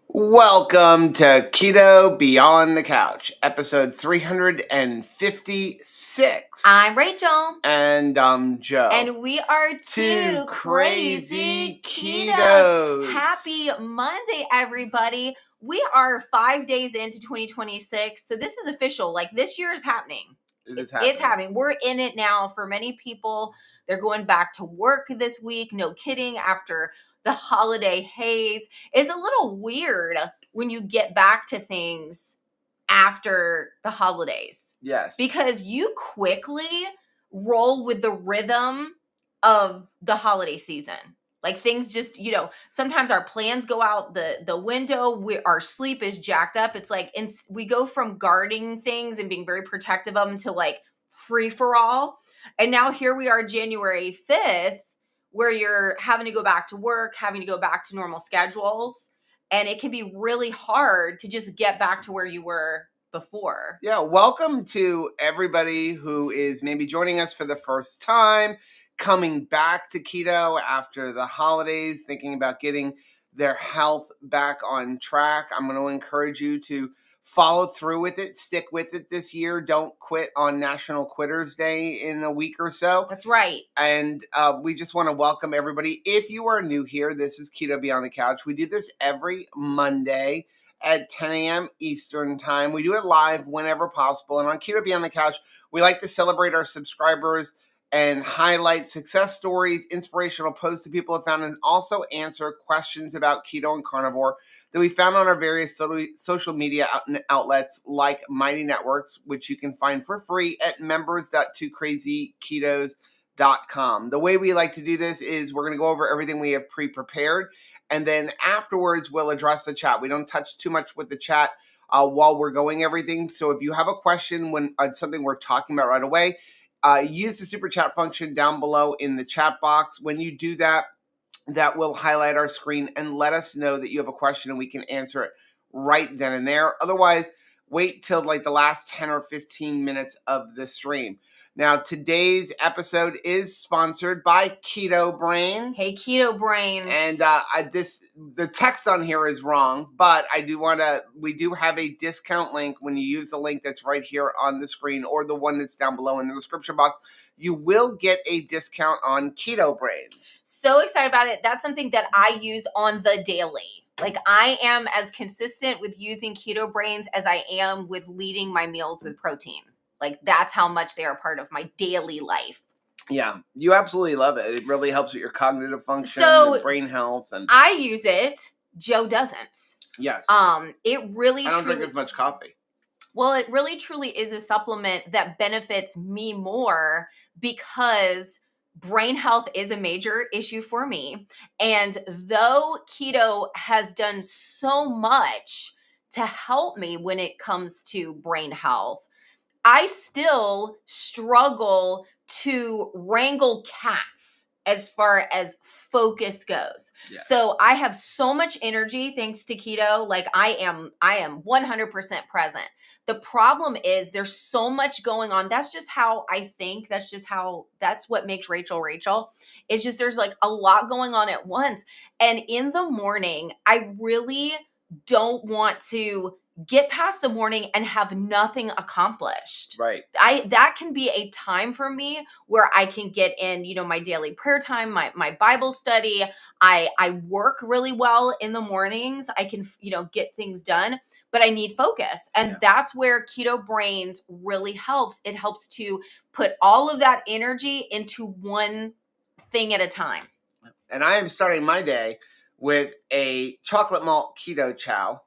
Welcome to Keto Beyond the Couch, episode 356. I'm Rachel. And I'm Joe. And we are Two crazy ketos. ketos. Happy Monday, everybody. We are 5 days into 2026. So this is official. Like, this year is happening. It's happening. We're in it now. For many people, they're going back to work this week. No kidding. After the holiday haze. It's a little weird when you get back to things after the holidays. Yes. Because you quickly roll with the rhythm of the holiday season. Like, things just, sometimes our plans go out the window. Our sleep is jacked up. It's like, we go from guarding things and being very protective of them to like free for all. And now here we are, January 5th, where you're having to go back to work, having to go back to normal schedules. And it can be really hard to just get back to where you were before. Yeah, welcome to everybody who is maybe joining us for the first time, coming back to keto after the holidays, thinking about getting their health back on track. I'm going to encourage you to follow through with it, stick with it this year. Don't quit on National Quitters Day in a week or so. That's right. And we just want to welcome everybody. If you are new here, this is Keto Beyond the Couch. We do this every Monday at 10 a.m. Eastern time. We do it live whenever possible. And on Keto Beyond the Couch, we like to celebrate our subscribers and highlight success stories, inspirational posts that people have found, and also answer questions about keto and carnivore that we found on our various social media outlets like Mighty Networks, which you can find for free at members.twocrazyketos.com. The way we like to do this is we're going to go over everything we have pre-prepared, and then afterwards we'll address the chat. We don't touch too much with the chat while we're going everything. So if you have a question on something we're talking about right away, use the super chat function down below in the chat box. When you do that, that will highlight our screen and let us know that you have a question and we can answer it right then and there. Otherwise, wait till like the last 10 or 15 minutes of the stream. Now, today's episode is sponsored by Keto Brains. Hey, Keto Brains. And the text on here is wrong, but we do have a discount link. When you use the link that's right here on the screen or the one that's down below in the description box, you will get a discount on Keto Brains. So excited about it. That's something that I use on the daily. Like, I am as consistent with using Keto Brains as I am with leading my meals with protein. Like, that's how much they are part of my daily life. Yeah, you absolutely love it. It really helps with your cognitive function and brain health. And I use it. Joe doesn't. Yes. It really. I don't drink as much coffee. Well, it really truly is a supplement that benefits me more because brain health is a major issue for me. And though keto has done so much to help me when it comes to brain health, I still struggle to wrangle cats as far as focus goes. Yes. So I have so much energy thanks to keto. Like, I am 100% present. The problem is there's so much going on. That's just how I think. That's what makes Rachel Rachel. It's just there's like a lot going on at once. And in the morning, I really don't want to get past the morning and have nothing accomplished. Right. That can be a time for me where I can get in, my daily prayer time, my Bible study. I work really well in the mornings. I can, get things done, but I need focus. And that's where Keto Brains really helps. It helps to put all of that energy into one thing at a time. And I am starting my day with a chocolate malt keto chow.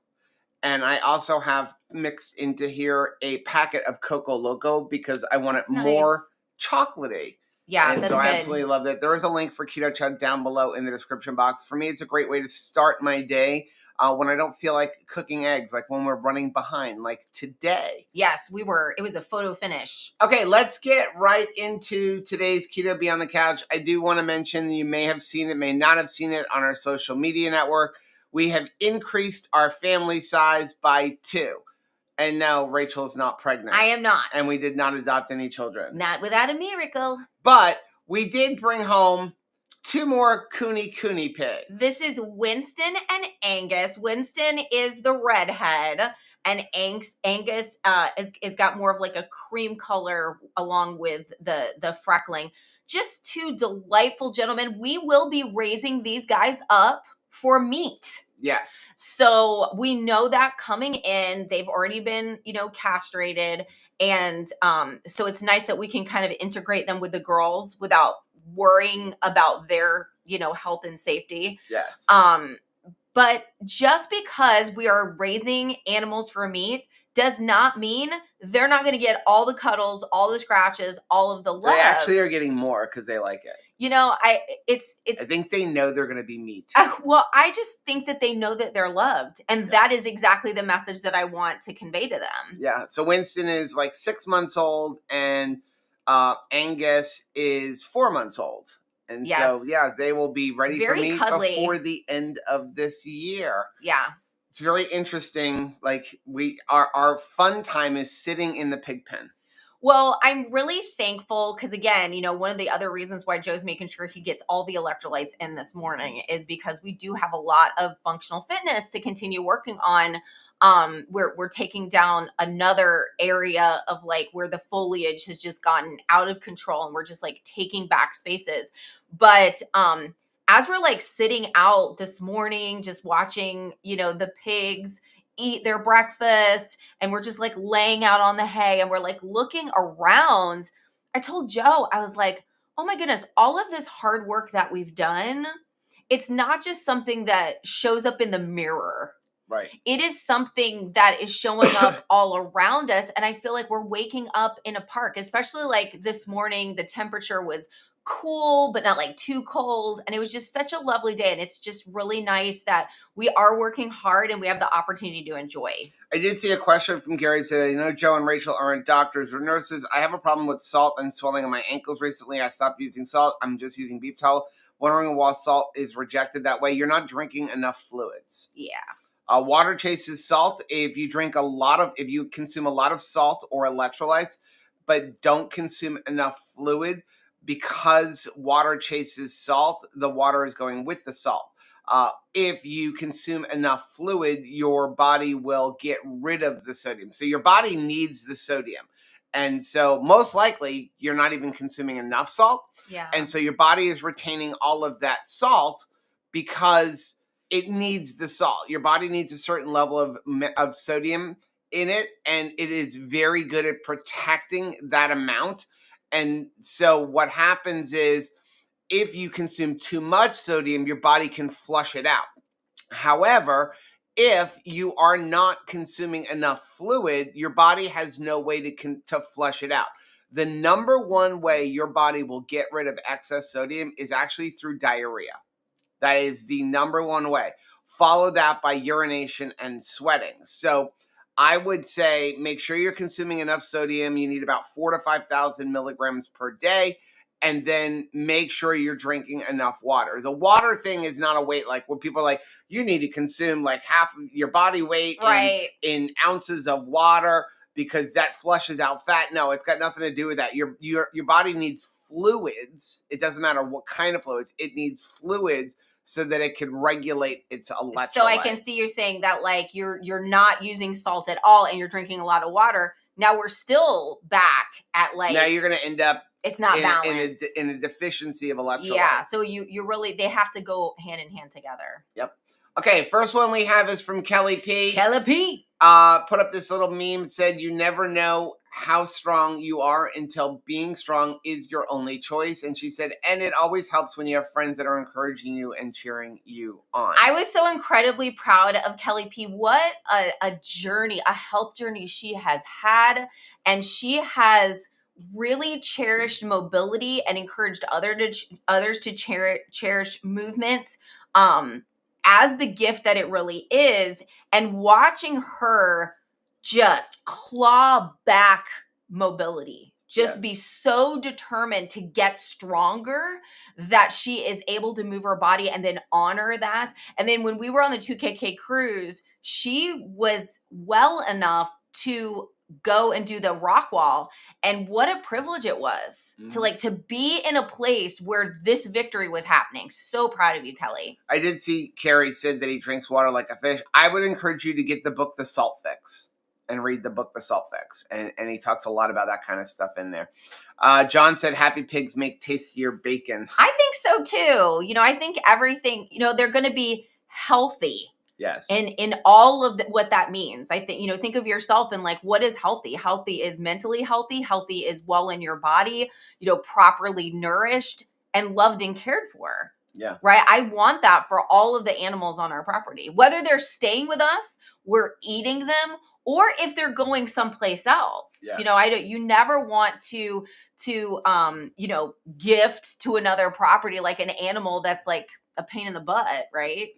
And I also have mixed into here a packet of Coco Loco because I want it more chocolatey. Yeah, and that's so good. I absolutely love that. There is a link for Keto Chow down below in the description box. For me, it's a great way to start my day when I don't feel like cooking eggs, like when we're running behind, like today. Yes, it was a photo finish. Okay, let's get right into today's Keto Beyond the Couch. I do want to mention, you may have seen it, may not have seen it on our social media network. We have increased our family size by 2. And no, Rachel is not pregnant. I am not. And we did not adopt any children. Not without a miracle. But we did bring home 2 more Cooney pigs. This is Winston and Angus. Winston is the redhead, and Angus is got more of like a cream color along with the freckling. Just 2 delightful gentlemen. We will be raising these guys up for meat. Yes. So we know that coming in, they've already been, castrated. And so it's nice that we can kind of integrate them with the girls without worrying about their, health and safety. Yes. But just because we are raising animals for meat does not mean they're not going to get all the cuddles, all the scratches, all of the love. They actually are getting more because they like it. I think they know they're going to be meat. Well, I just think that they know that they're loved. And that is exactly the message that I want to convey to them. Yeah. So Winston is like 6 months old and Angus is 4 months old. And so, they will be ready for meat before the end of this year. Yeah. It's very interesting. Like our fun time is sitting in the pig pen. Well, I'm really thankful because, again, one of the other reasons why Joe's making sure he gets all the electrolytes in this morning is because we do have a lot of functional fitness to continue working on. We're taking down another area of like where the foliage has just gotten out of control and we're just like taking back spaces. But as we're like sitting out this morning, just watching, the pigs eat their breakfast and we're just like laying out on the hay and we're like looking around, I told Joe, I was like, oh my goodness, all of this hard work that we've done, it's not just something that shows up in the mirror. Right. It is something that is showing up all around us. And I feel like we're waking up in a park, especially like this morning, the temperature was cool, but not like too cold. And it was just such a lovely day. And it's just really nice that we are working hard and we have the opportunity to enjoy. I did see a question from Gary today. Joe and Rachel aren't doctors or nurses. I have a problem with salt and swelling on my ankles recently. I stopped using salt. I'm just using beef towel. Wondering why salt is rejected that way. You're not drinking enough fluids. Yeah. Water chases salt. If you consume a lot of salt or electrolytes, but don't consume enough fluid, because water chases salt, the water is going with the salt. If you consume enough fluid, your body will get rid of the sodium. So your body needs the sodium. And so most likely you're not even consuming enough salt. Yeah. And so your body is retaining all of that salt because it needs the salt. Your body needs a certain level of sodium in it, and it is very good at protecting that amount. And so what happens is if you consume too much sodium, your body can flush it out. However, if you are not consuming enough fluid, your body has no way to flush it out. The number one way your body will get rid of excess sodium is actually through diarrhea. That is the number one way. Follow that by urination and sweating. So I would say make sure you're consuming enough sodium. You need about 4,000 to 5,000 milligrams per day. And then make sure you're drinking enough water. The water thing is not a weight, like when people are like, you need to consume like half of your body weight in ounces of water because that flushes out fat. No, it's got nothing to do with that. Your body needs fluids. It doesn't matter what kind of fluids. It needs fluids so that it can regulate its electrolytes. So I can see you're saying that like you're not using salt at all and you're drinking a lot of water. Now we're still back at like. Now you're going to end up. It's not balanced. In a deficiency of electrolytes. Yeah, so you really, they have to go hand in hand together. Yep. Okay, first one we have is from Kelly P. Kelly P. Put up this little meme, said, you never know how strong you are until being strong is your only choice. And she said, and it always helps when you have friends that are encouraging you and cheering you on. I was so incredibly proud of Kelly P. What a journey, a health journey she has had. And she has really cherished mobility and encouraged others to cherish movement as the gift that it really is. And watching her just claw back mobility, just be so determined to get stronger that she is able to move her body and then honor that. And then when we were on the 2KK cruise, she was well enough to go and do the rock wall, and what a privilege it was to be in a place where this victory was happening. So proud of you, Kelly. I did see Carrie said that he drinks water like a fish. I would encourage you to get the book The Salt Fix and read the book The Salt Fix, and he talks a lot about that kind of stuff in there. John said happy pigs make tastier bacon. I think so too. I think everything, they're going to be healthy. Yes. And in all of what that means, I think, think of yourself and like, what is healthy? Healthy is mentally healthy. Healthy is well in your body, properly nourished and loved and cared for. Yeah. Right. I want that for all of the animals on our property, whether they're staying with us, we're eating them, or if they're going someplace else. Yes. You never want to gift to another property like an animal that's like a pain in the butt, right?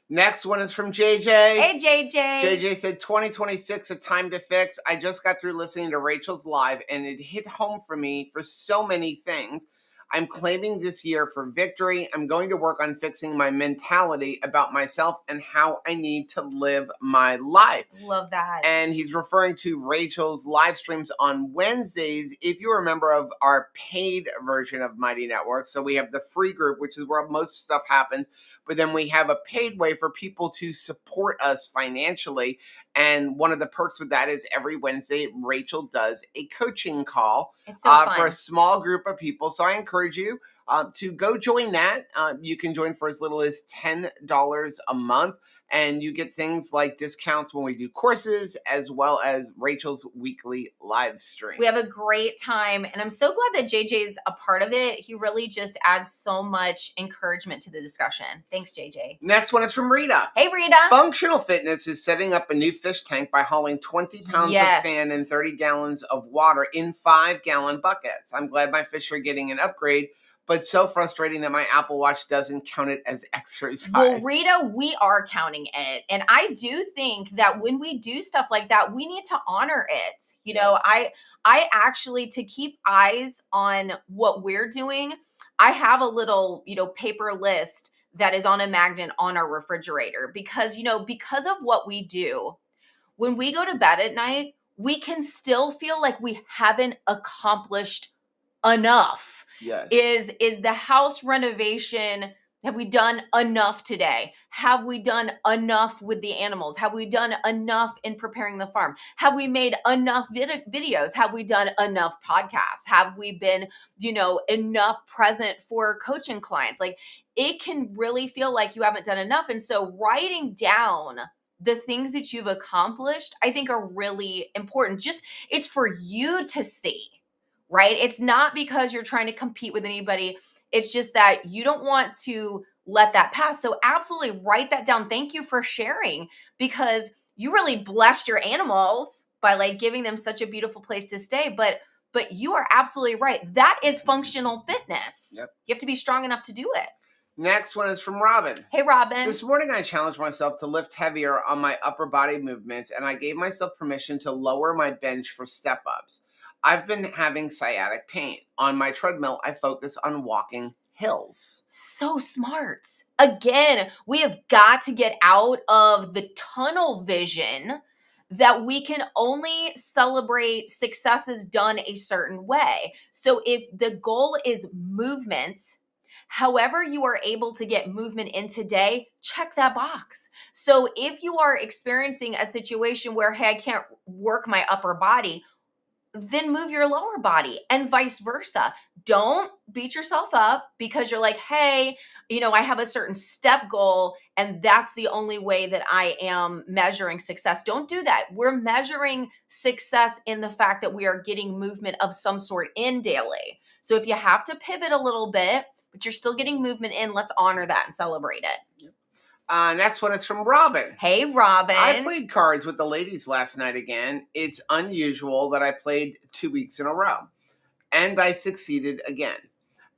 Next one is from JJ. Hey, JJ. JJ said 2026, a time to fix. I just got through listening to Rachel's live and it hit home for me for so many things. I'm claiming this year for victory. I'm going to work on fixing my mentality about myself and how I need to live my life. Love that. And he's referring to Rachel's live streams on Wednesdays. If you're a member of our paid version of Mighty Network, so we have the free group, which is where most stuff happens, but then we have a paid way for people to support us financially. And one of the perks with that is every Wednesday, Rachel does a coaching call for a small group of people. So I encourage you to go join that. You can join for as little as $10 a month. And you get things like discounts when we do courses, as well as Rachel's weekly live stream. We have a great time. And I'm so glad that JJ's a part of it. He really just adds so much encouragement to the discussion. Thanks, JJ. Next one is from Rita. Hey, Rita. Functional Fitness is setting up a new fish tank by hauling 20 pounds of sand and 30 gallons of water in 5-gallon buckets. I'm glad my fish are getting an upgrade, but so frustrating that my Apple Watch doesn't count it as exercise. Well, Rita, we are counting it. And I do think that when we do stuff like that, we need to honor it. I actually, to keep eyes on what we're doing, I have a little, paper list that is on a magnet on our refrigerator because of what we do, when we go to bed at night, we can still feel like we haven't accomplished enough. Yes. Is the house renovation, have we done enough today? Have we done enough with the animals? Have we done enough in preparing the farm? Have we made enough videos? Have we done enough podcasts? Have we been, enough present for coaching clients? Like, it can really feel like you haven't done enough. And so writing down the things that you've accomplished, I think are really important. It's for you to see. Right? It's not because you're trying to compete with anybody. It's just that you don't want to let that pass. So absolutely write that down. Thank you for sharing, because you really blessed your animals by giving them such a beautiful place to stay. But you are absolutely right. That is functional fitness. Yep. You have to be strong enough to do it. Next one is from Robin. Hey, Robin. This morning I challenged myself to lift heavier on my upper body movements, and I gave myself permission to lower my bench for step-ups. I've been having sciatic pain. On my treadmill, I focus on walking hills. So smart. Again, we have got to get out of the tunnel vision that we can only celebrate successes done a certain way. So if the goal is movement, however you are able to get movement in today, check that box. So if you are experiencing a situation where, hey, I can't work my upper body, then move your lower body, and vice versa. Don't beat yourself up because you're like, hey, I have a certain step goal and that's the only way that I am measuring success. Don't do that. We're measuring success in the fact that we are getting movement of some sort in daily. So if you have to pivot a little bit, but you're still getting movement in, let's honor that and celebrate it. Yep. Next one is from Robin. Hey, Robin. I played cards with the ladies last night again. It's unusual that I played 2 weeks in a row. And I succeeded again.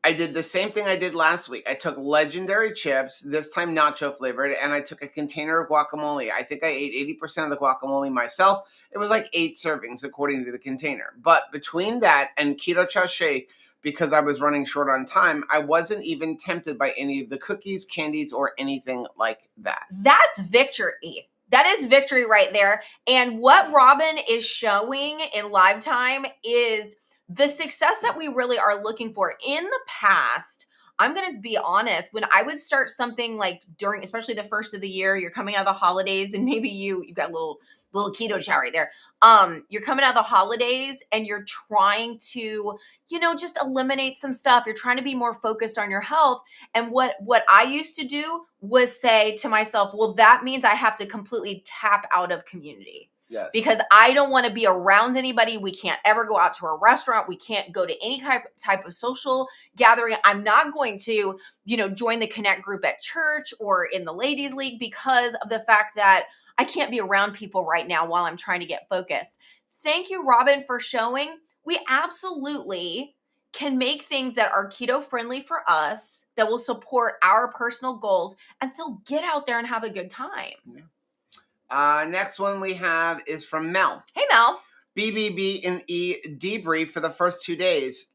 I did the same thing I did last week. I took legendary chips, this time nacho flavored, and I took a container of guacamole. I think I ate 80% of the guacamole myself. It was like 8 servings according to the container. But between that and keto chow shake, because I was running short on time, I wasn't even tempted by any of the cookies, candies, or anything like that. That's victory. That is victory right there. And what Robin is showing in live time is the success that we really are looking for. In the past, I'm going to be honest, when I would start something like during, especially the first of the year, you're coming out of the holidays, and maybe you've got a little keto chat right there. You're coming out of the holidays and you're trying to, just eliminate some stuff. You're trying to be more focused on your health. And what I used to do was say to myself, well, that means I have to completely tap out of community. Yes. Because I don't want to be around anybody. We can't ever go out to a restaurant. We can't go to any type of social gathering. I'm not going to, join the Connect group at church or in the ladies league because of the fact that I can't be around people right now while I'm trying to get focused. Thank you, Robin, for showing we absolutely can make things that are keto friendly for us, that will support our personal goals, and still get out there and have a good time. Yeah. Next one we have is from Mel. Hey, Mel. BBB and E debrief for the first 2 days.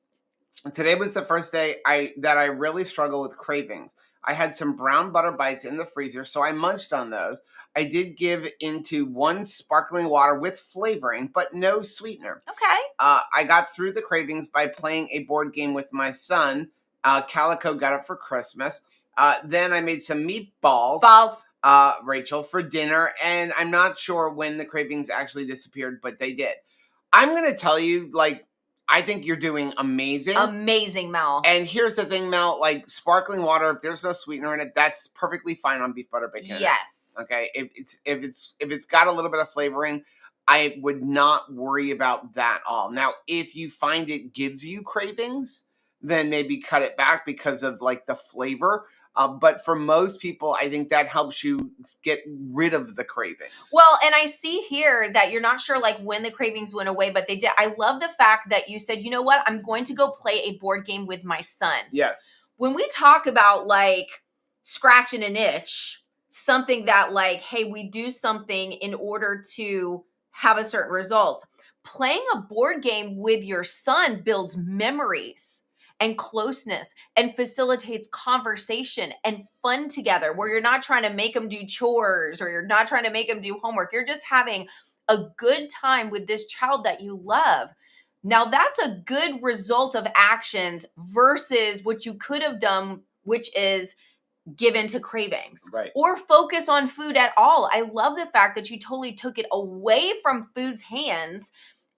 Today was the first day that I really struggled with cravings. I had some brown butter bites in the freezer, so I munched on those. I did give into one sparkling water with flavoring, but no sweetener. Okay. I got through the cravings by playing a board game with my son. Calico got it for Christmas. Then I made some meatballs. Rachel, for dinner, and I'm not sure when the cravings actually disappeared, but they did. I'm going to tell you, I think you're doing amazing. Amazing, Mel. And here's the thing, Mel, sparkling water, if there's no sweetener in it, that's perfectly fine on beef, butter, bacon. Yes. Okay. If it's got a little bit of flavoring, I would not worry about that all. Now, if you find it gives you cravings, then maybe cut it back because of the flavor. But for most people, I think that helps you get rid of the cravings. Well, and I see here that you're not sure when the cravings went away, but they did. I love the fact that you said, you know what, I'm going to go play a board game with my son. Yes. When we talk about scratching an itch, something that hey, we do something in order to have a certain result. Playing a board game with your son builds memories and closeness and facilitates conversation and fun together, where you're not trying to make them do chores or you're not trying to make them do homework. You're just having a good time with this child that you love. Now, that's a good result of actions versus what you could have done, which is given to cravings. Right. Or focus on food at all. I love the fact that you totally took it away from food's hands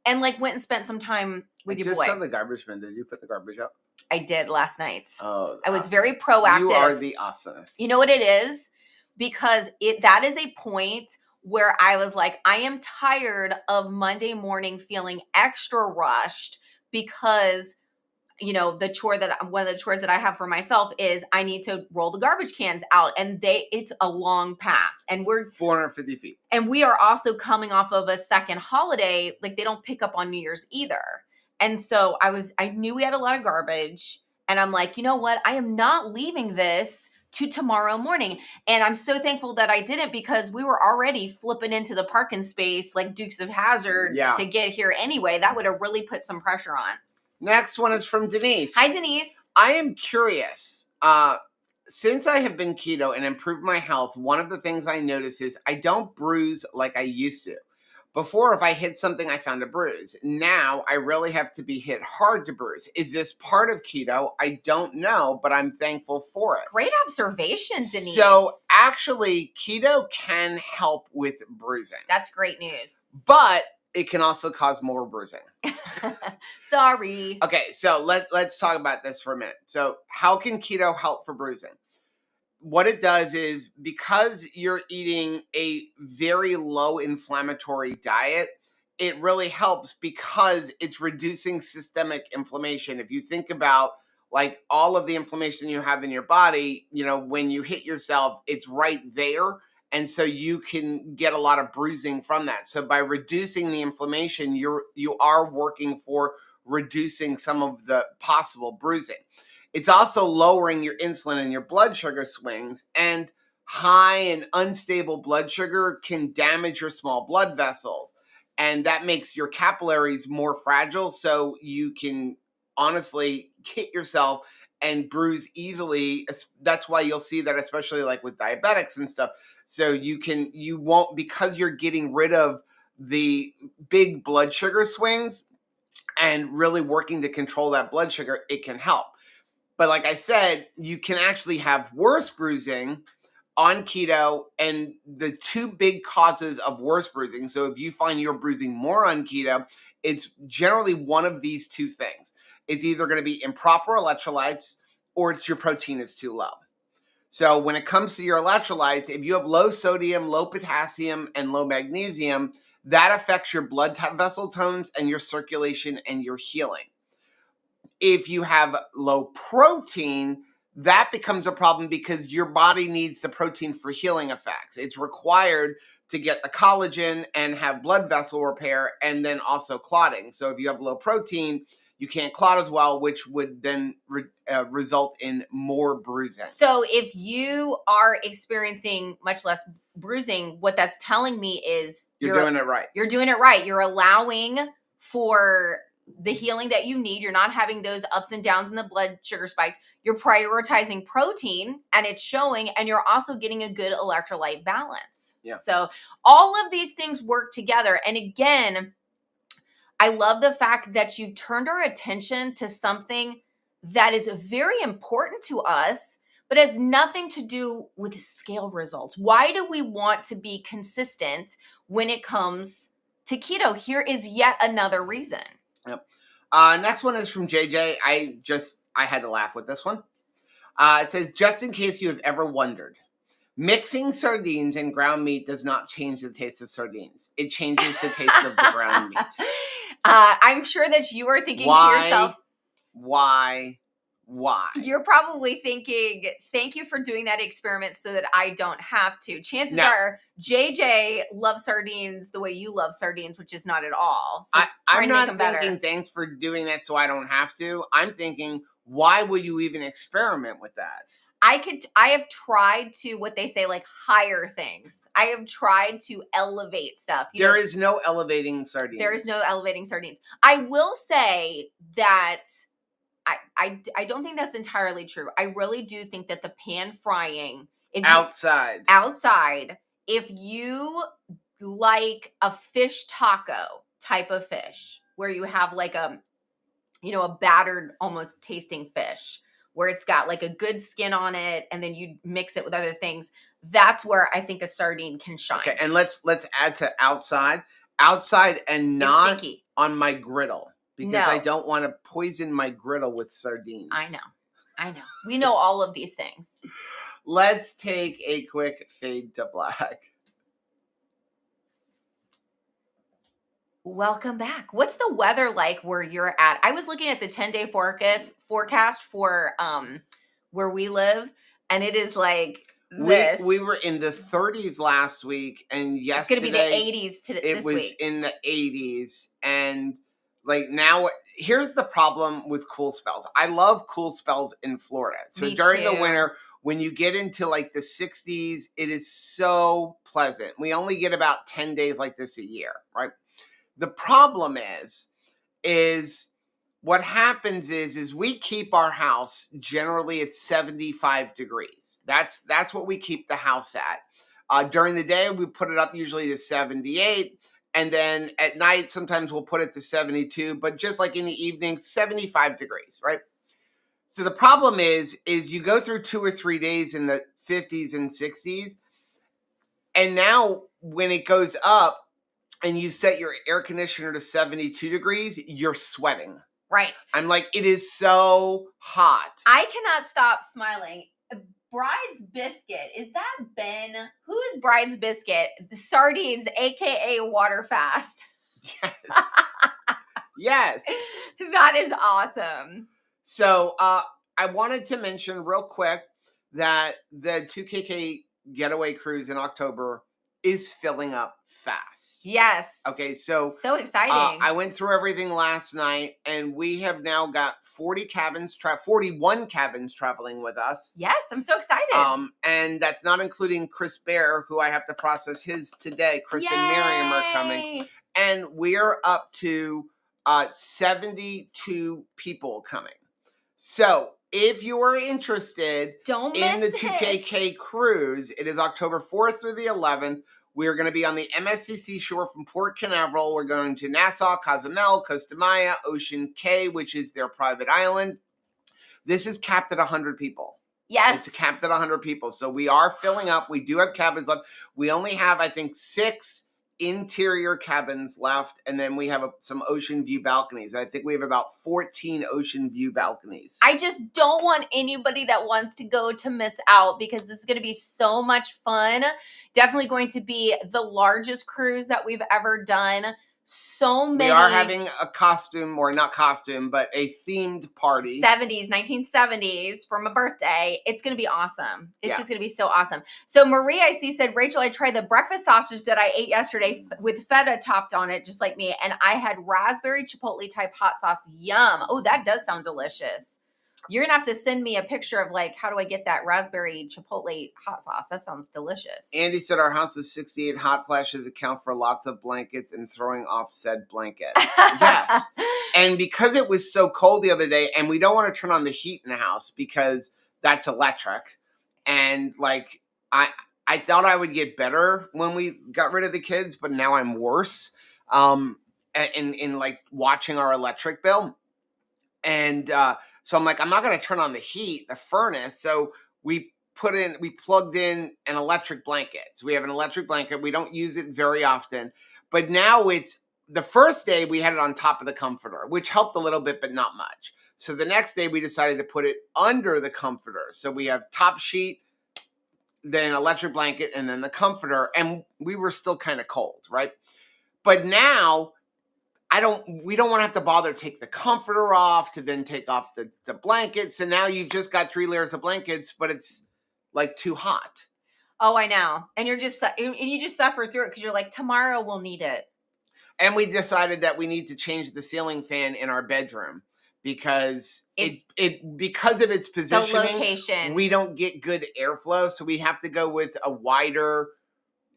and went and spent some time with your boy. I just saw the garbage bin. Did you put the garbage up? I did last night. Oh, I was very proactive. You are the awesomest. You know what it is? Because that is a point where I was I am tired of Monday morning feeling extra rushed because one of the chores that I have for myself is I need to roll the garbage cans out, and it's a long pass, and we're 450 feet. And we are also coming off of a second holiday. They don't pick up on New Year's either. And so I knew we had a lot of garbage, and I'm you know what? I am not leaving this to tomorrow morning. And I'm so thankful that I didn't, because we were already flipping into the parking space like Dukes of Hazzard to get here anyway. That would have really put some pressure on. Next one is from Denise. Hi, Denise. I am curious. Since I have been keto and improved my health, one of the things I notice is I don't bruise like I used to. Before, if I hit something, I found a bruise. Now, I really have to be hit hard to bruise. Is this part of keto? I don't know, but I'm thankful for it. Great observation, Denise. So, actually, keto can help with bruising. That's great news. But it can also cause more bruising. Sorry. Okay, so let's talk about this for a minute. So, how can keto help for bruising? What it does is, because you're eating a very low inflammatory diet, it really helps because it's reducing systemic inflammation. If you think about all of the inflammation you have in your body, when you hit yourself, it's right there. And so you can get a lot of bruising from that. So by reducing the inflammation, you are working for reducing some of the possible bruising. It's also lowering your insulin and your blood sugar swings, and high and unstable blood sugar can damage your small blood vessels, and that makes your capillaries more fragile, so you can honestly hit yourself and bruise easily. That's why you'll see that, especially like with diabetics and stuff. So you won't, because you're getting rid of the big blood sugar swings and really working to control that blood sugar, it can help. But like I said, you can actually have worse bruising on keto, and the two big causes of worse bruising. So if you find you're bruising more on keto, it's generally one of these two things. It's either going to be improper electrolytes or it's your protein is too low. So when it comes to your electrolytes, if you have low sodium, low potassium, and low magnesium, that affects your blood vessel tones and your circulation and your healing. If you have low protein, that becomes a problem because your body needs the protein for healing effects. It's required to get the collagen and have blood vessel repair and then also clotting. So if you have low protein, you can't clot as well, which would then result in more bruising. So if you are experiencing much less bruising, what that's telling me is you're doing it right. You're doing it right. You're allowing for the healing that you need. You're not having those ups and downs in the blood sugar spikes. You're prioritizing protein and it's showing, and you're also getting a good electrolyte balance. Yeah. So all of these things work together. And again, I love the fact that you've turned our attention to something that is very important to us, but has nothing to do with scale results. Why do we want to be consistent when it comes to keto? Here is yet another reason. Yep. Next one is from JJ. I had to laugh with this one. It says, just in case you have ever wondered, mixing sardines and ground meat does not change the taste of sardines. It changes the taste of the ground meat. I'm sure that you are thinking to yourself, why? You're probably thinking, thank you for doing that experiment so that I don't have to. Chances are JJ loves sardines the way you love sardines, which is not at all. So I'm not thinking thanks for doing that so I don't have to. I'm thinking, why would you even experiment with that? I have tried to, what they say, like higher things. I have tried to elevate stuff. There is no elevating sardines. There is no elevating sardines. I will say that I don't think that's entirely true. I really do think that the pan frying, outside, if you like a fish taco type of fish, where you have like a battered, almost tasting fish, where it's got like a good skin on it, and then you mix it with other things, that's where I think a sardine can shine. Okay, and let's add to outside, and not on my griddle. Because I don't want to poison my griddle with sardines. I know. We know all of these things. Let's take a quick fade to black. Welcome back. What's the weather like where you're at? I was looking at the 10-day forecast for where we live, and it is like this. We were in the 30s last week, and yesterday it's going to be the 80s today. It was in the 80s, and like now, here's the problem with cool spells. I love cool spells in Florida. So during the winter, when you get into like the 60s, it is so pleasant. We only get about 10 days like this a year, right? The problem is what happens is we keep our house generally at 75 degrees. That's what we keep the house at. During the day, we put it up usually to 78. And then at night, sometimes we'll put it to 72, but just like in the evening, 75 degrees, right? So the problem is you go through 2 or 3 days in the 50s and 60s, and now when it goes up and you set your air conditioner to 72 degrees, you're sweating. Right. I'm like, it is so hot. I cannot stop smiling. Bride's Biscuit. Is that Ben? Who is Bride's Biscuit? Sardines, aka Waterfast. Yes. Yes. That is awesome. So I wanted to mention real quick that the 2KK getaway cruise in October is filling up fast. Yes. Okay, so exciting. I went through everything last night, and we have now got 41 cabins traveling with us. Yes, I'm so excited. And that's not including Chris Bear, who I have to process his today. Chris and Miriam are coming, and we're up to 72 people coming. So if you are interested Don't in the miss it. 2KK cruise, it is October 4th through the 11th. We are going to be on the MSCC shore from Port Canaveral. We're going to Nassau, Cozumel, Costa Maya, Ocean Cay, which is their private island. This is capped at 100 people. Yes. It's capped at 100 people. So we are filling up. We do have cabins left. We only have, I think, 6 interior cabins left, and then we have some ocean view balconies. I think we have about 14 ocean view balconies. I just don't want anybody that wants to go to miss out, because this is going to be so much fun. Definitely going to be the largest cruise that we've ever done. So many. We are having a costume, or not costume, but a themed party. 1970s for my birthday. It's going to be awesome. It's just going to be so awesome. So Marie, I see, said, Rachel, I tried the breakfast sausage that I ate yesterday with feta topped on it, just like me. And I had raspberry chipotle type hot sauce. Yum. Oh, that does sound delicious. You're going to have to send me a picture of, like, how do I get that raspberry chipotle hot sauce? That sounds delicious. Andy said our house is 68 hot flashes account for lots of blankets and throwing off said blankets. Yes. And because it was so cold the other day, and we don't want to turn on the heat in the house because that's electric. And like, I thought I would get better when we got rid of the kids, but now I'm worse. In like watching our electric bill. And, so I'm like, I'm not going to turn on the heat, the furnace. So we plugged in an electric blanket. So we have an electric blanket. We don't use it very often, but now it's the first day we had it on top of the comforter, which helped a little bit, but not much. So the next day we decided to put it under the comforter. So we have top sheet, then electric blanket, and then the comforter. And we were still kind of cold, right? But now we don't want to have to bother take the comforter off to then take off the blankets. And now you've just got 3 layers of blankets, but it's like too hot. Oh, I know. And you just suffer through it because you're like, tomorrow we'll need it. And we decided that we need to change the ceiling fan in our bedroom because because of its positioning, the location. We don't get good airflow. So we have to go with a wider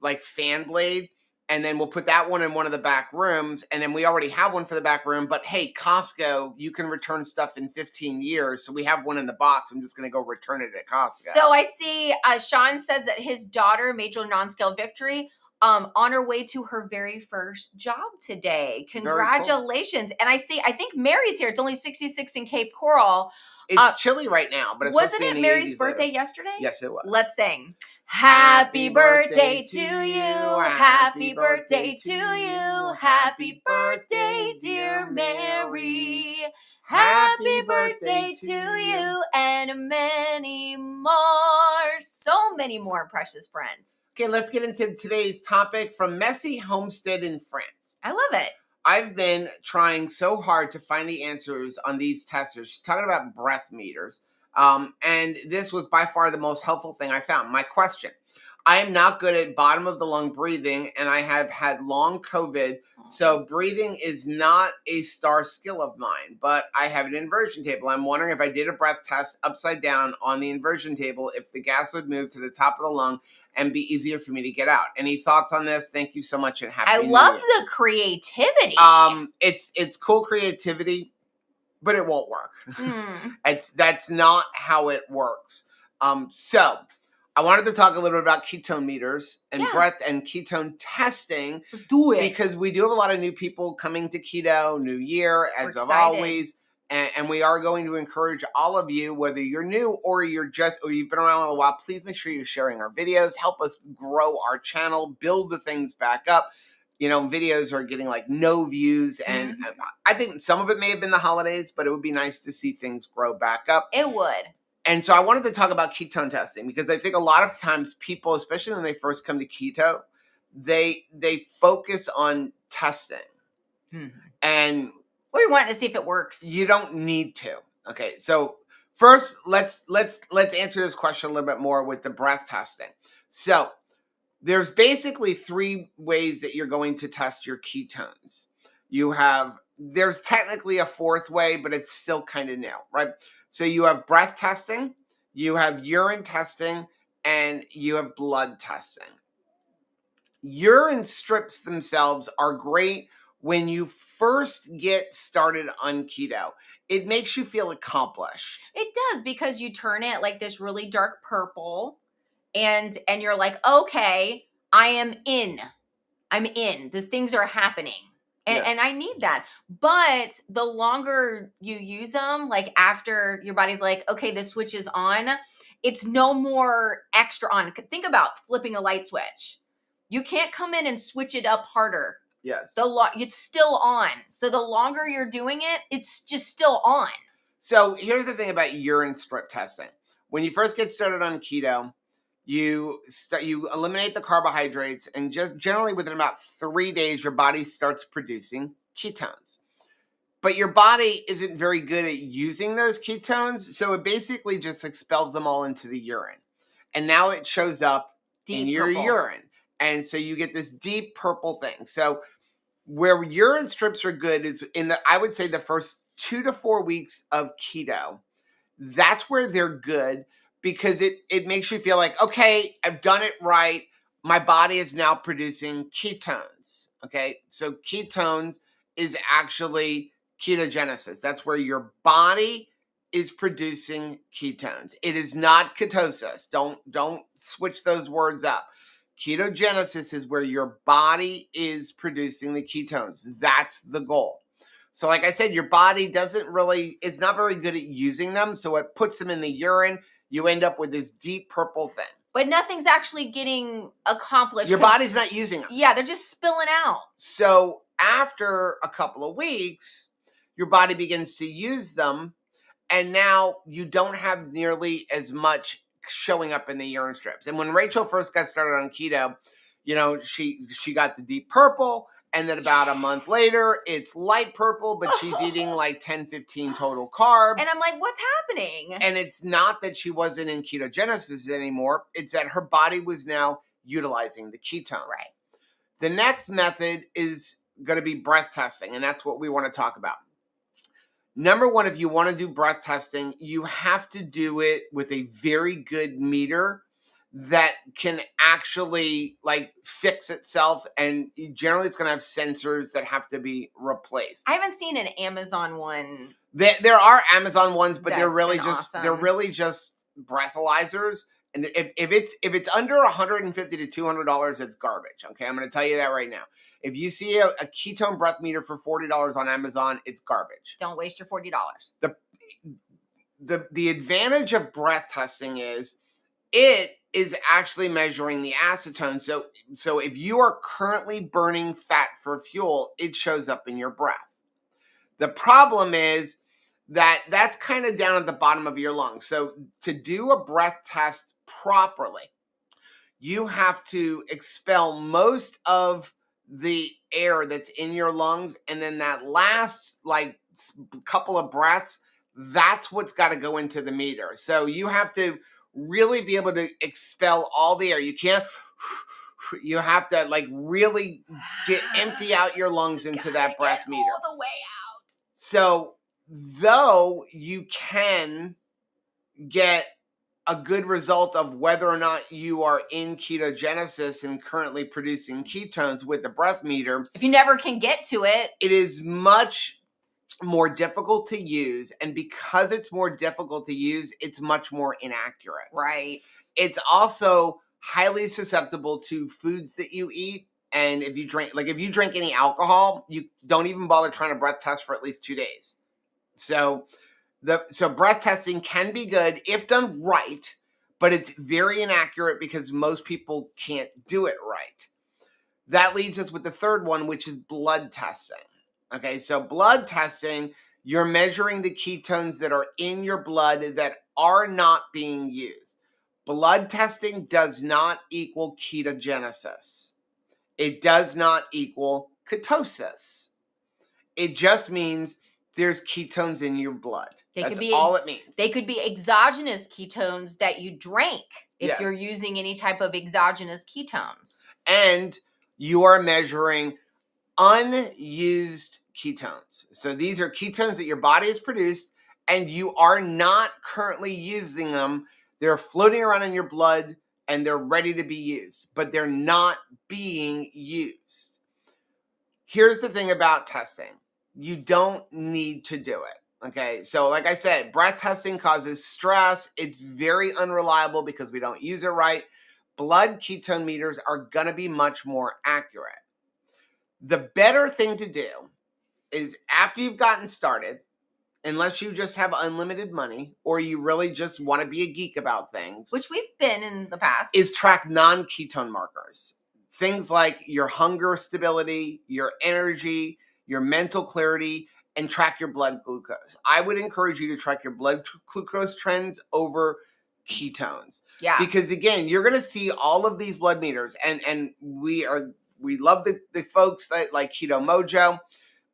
like fan blade. And then we'll put that one in one of the back rooms. And then we already have one for the back room. But hey, Costco, you can return stuff in 15 years. So we have one in the box. I'm just going to go return it at Costco. So I see Sean says that his daughter, Major Non-Scale Victory, on her way to her very first job today. Congratulations. Cool. And I think Mary's here. It's only 66 in Cape Coral. It's chilly right now. But it's wasn't it Mary's birthday yesterday? Yes, it was. Let's sing. Happy birthday to you. Happy birthday to you. Happy birthday, dear Mary. Happy birthday to you and many more. So many more, precious friends. Okay, let's get into today's topic from Messy Homestead in France. I love it. I've been trying so hard to find the answers on these testers. She's talking about breath meters. And this was by far the most helpful thing I found. My question: I am not good at bottom of the lung breathing, and I have had long COVID, so breathing is not a star skill of mine, but I have an inversion table. I'm wondering if I did a breath test upside down on the inversion table, if the gas would move to the top of the lung and be easier for me to get out. Any thoughts on this? Thank you so much, and happy New Year. I love the creativity. It's cool creativity, but it won't work. That's not how it works. So I wanted to talk a little bit about ketone meters and breath and ketone testing. Let's do it. Because we do have a lot of new people coming to keto, new year, as of always. And we are going to encourage all of you, whether you're new or you've been around a while, please make sure you're sharing our videos. Help us grow our channel, build the things back up. You know, videos are getting like no views, and I think some of it may have been the holidays, but it would be nice to see things grow back up. It would. And so I wanted to talk about ketone testing because I think a lot of times people, especially when they first come to keto, they focus on testing. And we wanted to see if it works. You don't need to. Okay, so first let's answer this question a little bit more with the breath testing. So there's basically 3 ways that you're going to test your ketones. There's technically a 4th way, but it's still kind of new, right? So you have breath testing, you have urine testing, and you have blood testing. Urine strips themselves are great when you first get started on keto, it makes you feel accomplished. It does, because you turn it like this really dark purple, and you're like, okay, I'm in. These things are happening. And I need that. But the longer you use them, like after your body's like, okay, the switch is on, it's no more extra on. Think about flipping a light switch. You can't come in and switch it up harder. Yes. It's still on. So the longer you're doing it, it's just still on. So here's the thing about urine strip testing. When you first get started on keto, you eliminate the carbohydrates, and just generally within about 3 days, your body starts producing ketones. But your body isn't very good at using those ketones, so it basically just expels them all into the urine. And now it shows up in your urine. And so you get this deep purple thing. So where urine strips are good is I would say the first 2 to 4 weeks of keto. That's where they're good, because it makes you feel like, okay, I've done it right. My body is now producing ketones. Okay. So ketones is actually ketogenesis. That's where your body is producing ketones. It is not ketosis. Don't switch those words up. Ketogenesis is where your body is producing the ketones. That's the goal. So like I said, your body it's not very good at using them. So it puts them in the urine. You end up with this deep purple thing. But nothing's actually getting accomplished. Your body's not using them. Yeah, they're just spilling out. So after a couple of weeks, your body begins to use them. And now you don't have nearly as much showing up in the urine strips. And when Rachel first got started on keto, she got the deep purple. And then about a month later, it's light purple, but she's eating like 10, 15 total carbs. And I'm like, what's happening? And it's not that she wasn't in ketogenesis anymore. It's that her body was now utilizing the ketones. Right. The next method is going to be breath testing. And that's what we want to talk about. Number one, if you want to do breath testing, you have to do it with a very good meter that can actually like fix itself, and generally it's going to have sensors that have to be replaced. I haven't seen an Amazon one. There are Amazon ones, but they're really just breathalyzers. And if it's under $150 to $200, it's garbage. Okay, I'm going to tell you that right now. If you see a ketone breath meter for $40 on Amazon, it's garbage. Don't waste your $40. The advantage of breath testing is it is actually measuring the acetone. So if you are currently burning fat for fuel, it shows up in your breath. The problem is that that's kind of down at the bottom of your lungs. So to do a breath test properly, you have to expel most of the air that's in your lungs, and then that last like couple of breaths, that's what's got to go into the meter. So you have to really be able to expel all the air. You have to like really empty out your lungs into that breath meter all the way out. So though you can get a good result of whether or not you are in ketogenesis and currently producing ketones with the breath meter, if you never can get to it, it is much more difficult to use. And because it's more difficult to use, it's much more inaccurate. Right. It's also highly susceptible to foods that you eat. And if you drink any alcohol, you don't even bother trying to breath test for at least 2 days. So breath testing can be good if done right, but it's very inaccurate because most people can't do it right. That leads us with the third one, which is blood testing. Okay, so blood testing, you're measuring the ketones that are in your blood that are not being used. Blood testing does not equal ketogenesis. It does not equal ketosis. It just means there's ketones in your blood. That's all it means. They could be exogenous ketones that you drank if you're using any type of exogenous ketones. And you are measuring unused ketones. So these are ketones that your body has produced and you are not currently using them. They're floating around in your blood and they're ready to be used, but they're not being used. Here's the thing about testing. You don't need to do it. Okay. So like I said, breath testing causes stress. It's very unreliable because we don't use it right. Blood ketone meters are going to be much more accurate. The better thing to do is after you've gotten started, unless you just have unlimited money or you really just want to be a geek about things, which we've been in the past, is track non-ketone markers. Things like your hunger stability, your energy, your mental clarity, and track your blood glucose. I would encourage you to track your blood glucose trends over ketones. Yeah. Because again, you're going to see all of these blood meters, and we love the folks that like Keto Mojo.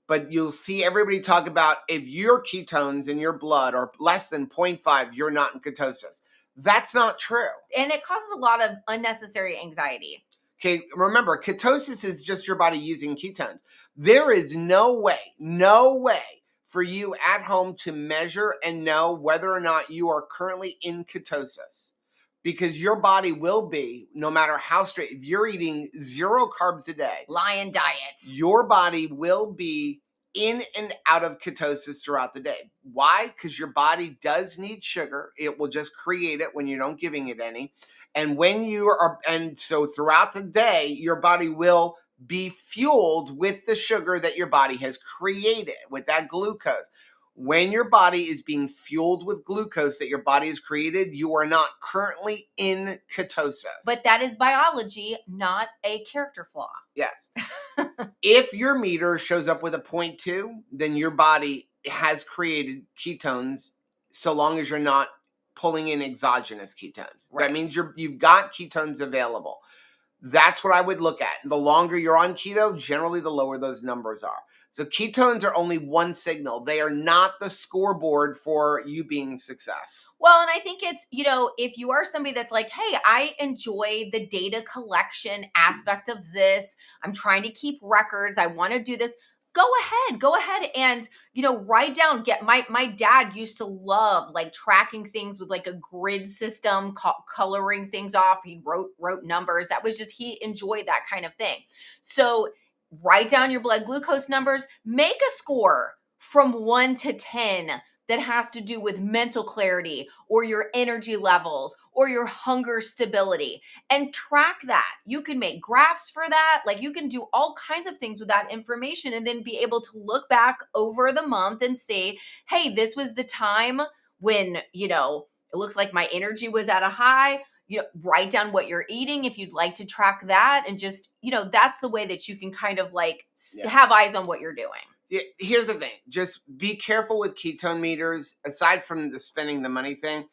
But you'll see everybody talk about if your ketones in your blood are less than 0.5, you're not in ketosis. That's not true. And it causes a lot of unnecessary anxiety. Okay, remember, ketosis is just your body using ketones. There is no way for you at home to measure and know whether or not you are currently in ketosis. Because your body will be, no matter how strict, if you're eating 0 carbs a day, lion diet, your body will be in and out of ketosis throughout the day. Why? Because your body does need sugar. It will just create it when you don't giving it any. And when you are, and so throughout the day, your body will be fueled with the sugar that your body has created, with that glucose. When your body is being fueled with glucose that your body has created, you are not currently in ketosis. But that is biology, not a character flaw. Yes. If your meter shows up with a 0.2, then your body has created ketones so long as you're not pulling in exogenous ketones. Right. That means you've got ketones available. That's what I would look at. The longer you're on keto, generally the lower those numbers are. So ketones are only one signal. They are not the scoreboard for you being success. Well, and I think it's, if you are somebody that's like, hey, I enjoy the data collection aspect of this. I'm trying to keep records. I want to do this. Go ahead and, write down, my dad used to love like tracking things with like a grid system, coloring things off. He wrote numbers. That was just, he enjoyed that kind of thing. So write down your blood glucose numbers, make a score from 1 to 10 that has to do with mental clarity or your energy levels or your hunger stability, and track that. You can make graphs for that. Like, you can do all kinds of things with that information and then be able to look back over the month and say, hey, this was the time when, it looks like my energy was at a high. Write down what you're eating if you'd like to track that. And just, that's the way that you can kind of like have eyes on what you're doing. Here's the thing. Just be careful with ketone meters. Aside from the spending the money thing,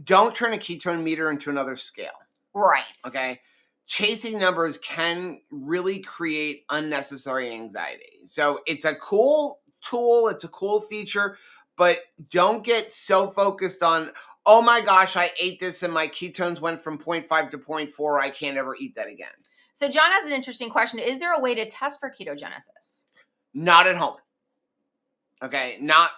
don't turn a ketone meter into another scale. Right. Okay. Chasing numbers can really create unnecessary anxiety. So it's a cool tool. It's a cool feature, but don't get so focused on, oh my gosh, I ate this and my ketones went from 0.5 to 0.4. I can't ever eat that again. So John has an interesting question. Is there a way to test for ketogenesis? Not at home. Okay. Not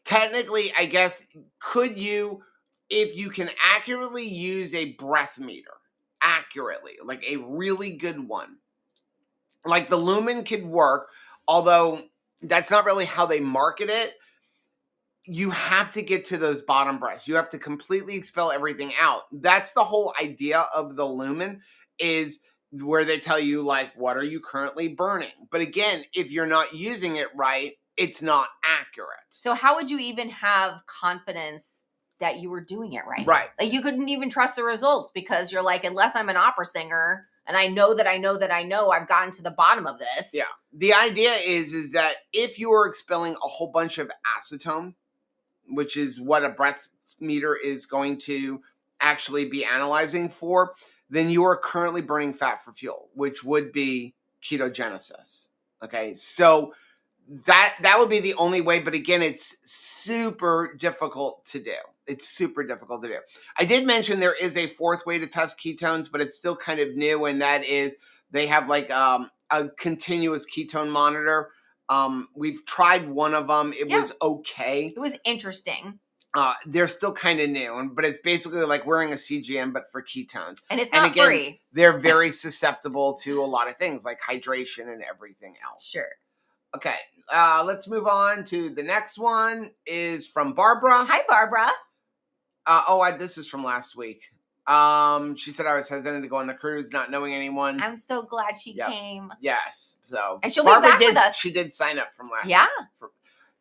technically, I guess, could you, if you can accurately use a breath meter, accurately, like a really good one, like the Lumen could work, although that's not really how they market it. You have to get to those bottom breaths. You have to completely expel everything out. That's the whole idea of the Lumen, is where they tell you, like, what are you currently burning? But again, if you're not using it right, it's not accurate. So how would you even have confidence that you were doing it right? Right. Like, you couldn't even trust the results because you're like, unless I'm an opera singer and I know I've gotten to the bottom of this. Yeah. The idea is that if you are expelling a whole bunch of acetone, which is what a breath meter is going to actually be analyzing for, then you are currently burning fat for fuel, which would be ketogenesis. Okay, so that would be the only way. But again, it's super difficult to do. It's super difficult to do. I did mention there is a fourth way to test ketones, but it's still kind of new, and that is they have like a continuous ketone monitor. We've tried one of them. It was okay. It was interesting. They're still kind of new, but it's basically like wearing a CGM, but for ketones. And it's And not again, free. they're very susceptible to a lot of things like hydration and everything else. Sure. Okay, let's move on to the next one is from Barbara. Hi, Barbara. This is from last week. She said I was hesitant to go on the cruise, not knowing anyone. I'm so glad she came. Yes. So and she'll Barbara be back with us. She did sign up from last Yeah. week.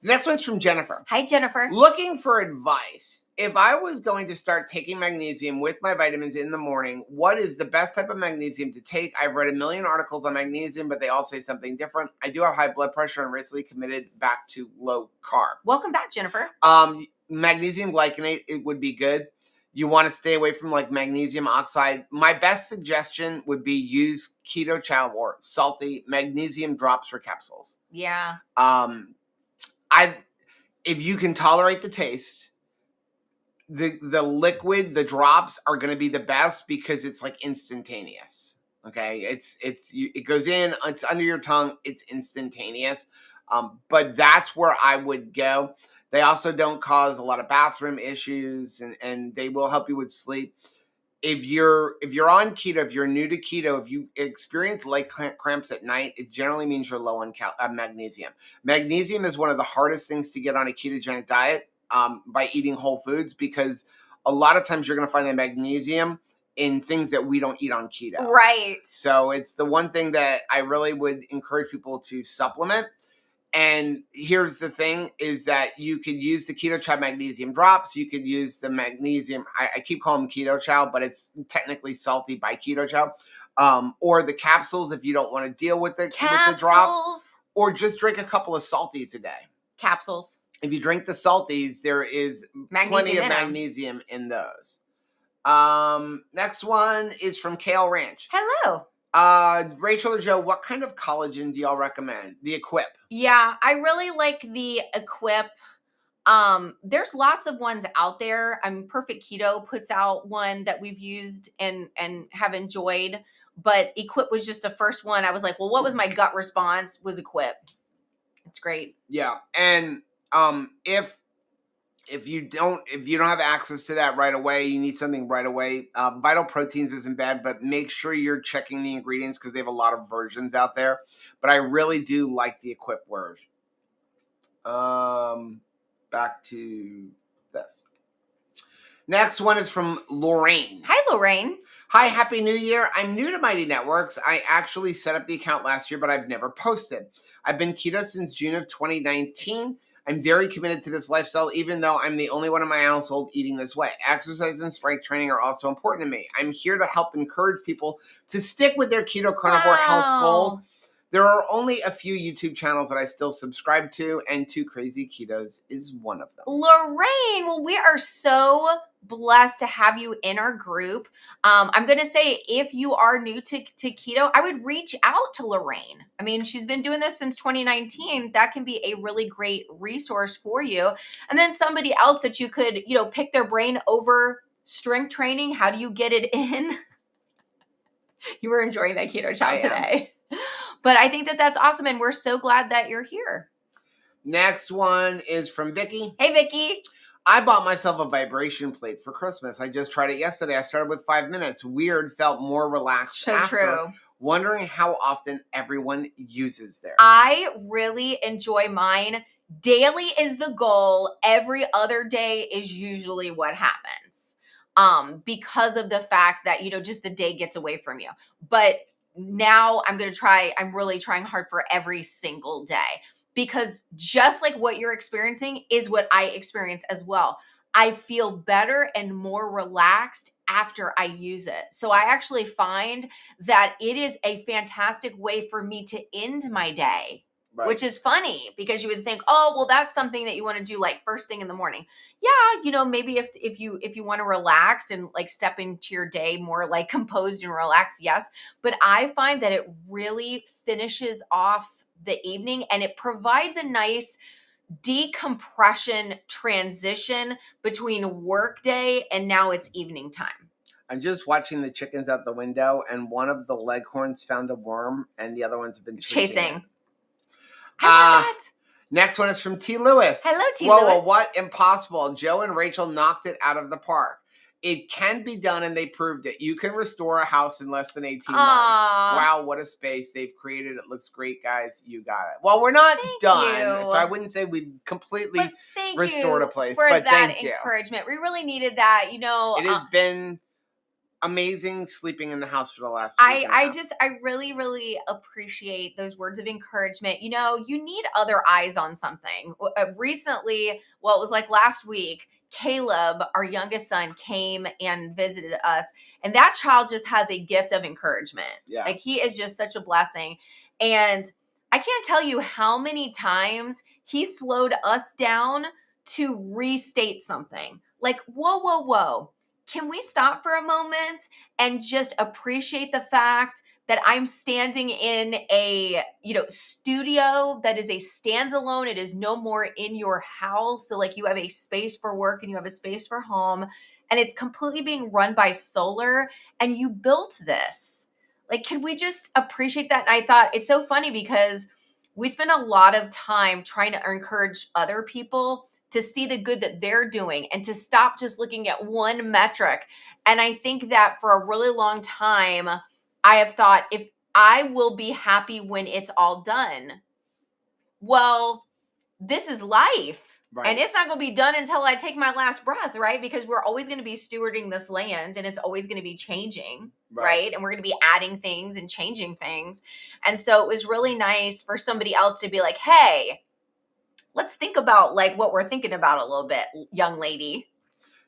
The next one's from Jennifer. Hi, Jennifer. Looking for advice. If I was going to start taking magnesium with my vitamins in the morning, what is the best type of magnesium to take? I've read a million articles on magnesium, but they all say something different. I do have high blood pressure and recently committed back to low carb. Welcome back, Jennifer. Magnesium glycinate, it would be good. You want to stay away from like magnesium oxide. My best suggestion would be use keto chow or salty magnesium drops or capsules. Yeah. If you can tolerate the taste, the liquid, the drops are going to be the best because it's like instantaneous. Okay, it goes in, it's under your tongue, it's instantaneous. But that's where I would go. They also don't cause a lot of bathroom issues, and they will help you with sleep. If you're on keto, if you're new to keto, if you experience leg cramps at night, it generally means you're low on magnesium. Magnesium is one of the hardest things to get on a ketogenic diet by eating whole foods, because a lot of times you're going to find the magnesium in things that we don't eat on keto. Right. So it's the one thing that I really would encourage people to supplement. And here's the thing is that you could use the keto chow magnesium drops. You could use the magnesium. I keep calling them keto chow, but it's technically salty by keto chow. Or the capsules if you don't want to deal with the drops. Or just drink a couple of salties a day. Capsules. If you drink the salties, there is plenty of magnesium in those. Next one is from Kale Ranch. Hello. Rachel or Joe, what kind of collagen do y'all recommend? The Equip. Yeah, I really like the Equip. There's lots of ones out there. Perfect Keto puts out one that we've used and have enjoyed, but Equip was just the first one. I was like, well, what was my gut response? Was Equip. It's great. Yeah, and if you don't have access to that right away, you need something right away. Vital Proteins isn't bad, but make sure you're checking the ingredients because they have a lot of versions out there. But I really do like the Equip version. Back to this. Next one is from Lorraine. Hi, Lorraine. Hi, Happy New Year. I'm new to Mighty Networks. I actually set up the account last year, but I've never posted. I've been keto since June of 2019. I'm very committed to this lifestyle, even though I'm the only one in my household eating this way. Exercise and strength training are also important to me. I'm here to help encourage people to stick with their keto carnivore health goals. There are only a few YouTube channels that I still subscribe to, and Two Crazy Ketos is one of them. Lorraine, well, we are so blessed to have you in our group. I'm going to say if you are new to keto, I would reach out to Lorraine. I mean, she's been doing this since 2019. That can be a really great resource for you. And then somebody else that you could, pick their brain over strength training. How do you get it in? You were enjoying that keto chow today. But I think that that's awesome, and we're so glad that you're here. Next one is from Vicky. Hey, Vicky. I bought myself a vibration plate for Christmas. I just tried it yesterday. I started with 5 minutes. Weird, felt more relaxed so after. True. Wondering how often everyone uses theirs. I really enjoy mine. Daily is the goal. Every other day is usually what happens. Because of the fact that, just the day gets away from you. But now I'm really trying hard for every single day, because just like what you're experiencing is what I experience as well. I feel better and more relaxed after I use it. So I actually find that it is a fantastic way for me to end my day. Right. Which is funny because you would think, oh, well, that's something that you want to do like first thing in the morning. Yeah, maybe if you want to relax and like step into your day more like composed and relaxed, yes. But I find that it really finishes off the evening and it provides a nice decompression transition between work day and now it's evening time. I'm just watching the chickens out the window, and one of the leghorns found a worm and the other ones have been chasing. I love that. Next one is from T. Lewis. Hello, T. Whoa, Lewis. whoa, what? Impossible. Joe and Rachel knocked it out of the park. It can be done, and they proved it. You can restore a house in less than 18 months. Wow, what a space they've created. It looks great, guys. You got it. Well, we're not done, so I wouldn't say we've completely restored a place. For but that thank you. encouragement. We really needed that. You know, it has been amazing sleeping in the house for the last week. I really, really appreciate those words of encouragement. You know, you need other eyes on something. Recently, well, it was like last week, Caleb, our youngest son, came and visited us, and that child just has a gift of encouragement. Yeah. Like, he is just such a blessing. And I can't tell you how many times he slowed us down to restate something. Like, whoa, whoa, whoa. Can we stop for a moment and just appreciate the fact that I'm standing in a, studio that is a standalone. It is no more in your house. So like, you have a space for work and you have a space for home, and it's completely being run by solar, and you built this. Like, can we just appreciate that? And I thought it's so funny because we spend a lot of time trying to encourage other people to see the good that they're doing and to stop just looking at one metric. And I think that for a really long time, I have thought, if I will be happy when it's all done, well, this is life. Right. And it's not going to be done until I take my last breath, right? Because we're always going to be stewarding this land, and it's always going to be changing, right? And we're going to be adding things and changing things. And so it was really nice for somebody else to be like, hey, let's think about like what we're thinking about a little bit, young lady.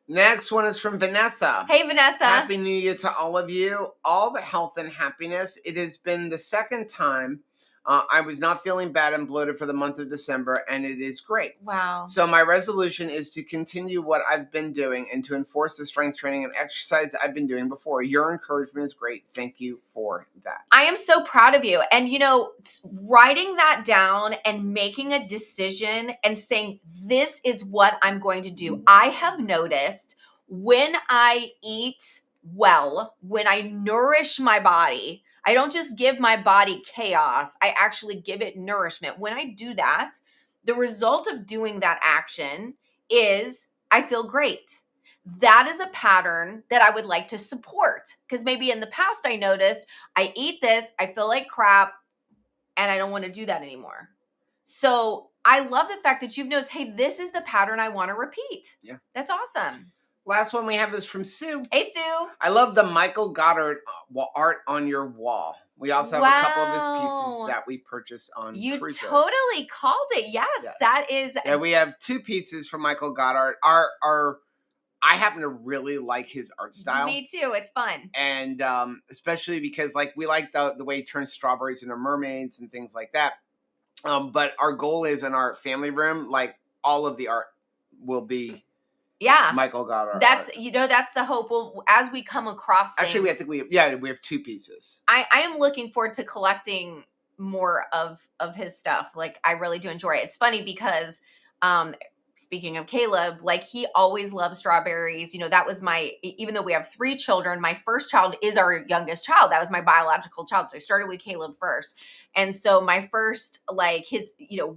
Next one is from Vanessa. Hey, Vanessa. Happy New Year to all of you. All the health and happiness. It has been the second time I was not feeling bad and bloated for the month of December, and it is great. Wow. So my resolution is to continue what I've been doing and to enforce the strength training and exercise I've been doing before. Your encouragement is great. Thank you for that. I am so proud of you. And, writing that down and making a decision and saying, this is what I'm going to do. I have noticed when I eat well, when I nourish my body, I don't just give my body chaos. I actually give it nourishment. When I do that, the result of doing that action is I feel great. That is a pattern that I would like to support, because maybe in the past I noticed I eat this, I feel like crap, and I don't want to do that anymore. So I love the fact that you've noticed, hey, this is the pattern I want to repeat. Yeah. That's awesome. Last one we have is from Sue. Hey, Sue. I love the Michael Goddard art on your wall. We also have a couple of his pieces that we purchased on You Cruises. Totally called it. Yes, that is. Yeah, we have 2 pieces from Michael Goddard. I happen to really like his art style. Me too. It's fun. And especially because we like the way he turns strawberries into mermaids and things like that. But our goal is in our family room, like all of the art will be Michael Goddard. That's art. That's the hope. Well, as we come across things. Actually, we have 2 pieces. I am looking forward to collecting more of his stuff. Like, I really do enjoy it. It's funny because speaking of Caleb, like, he always loved strawberries. That was even though we have 3 children, my first child is our youngest child. That was my biological child. So I started with Caleb first. And so my first, like, his,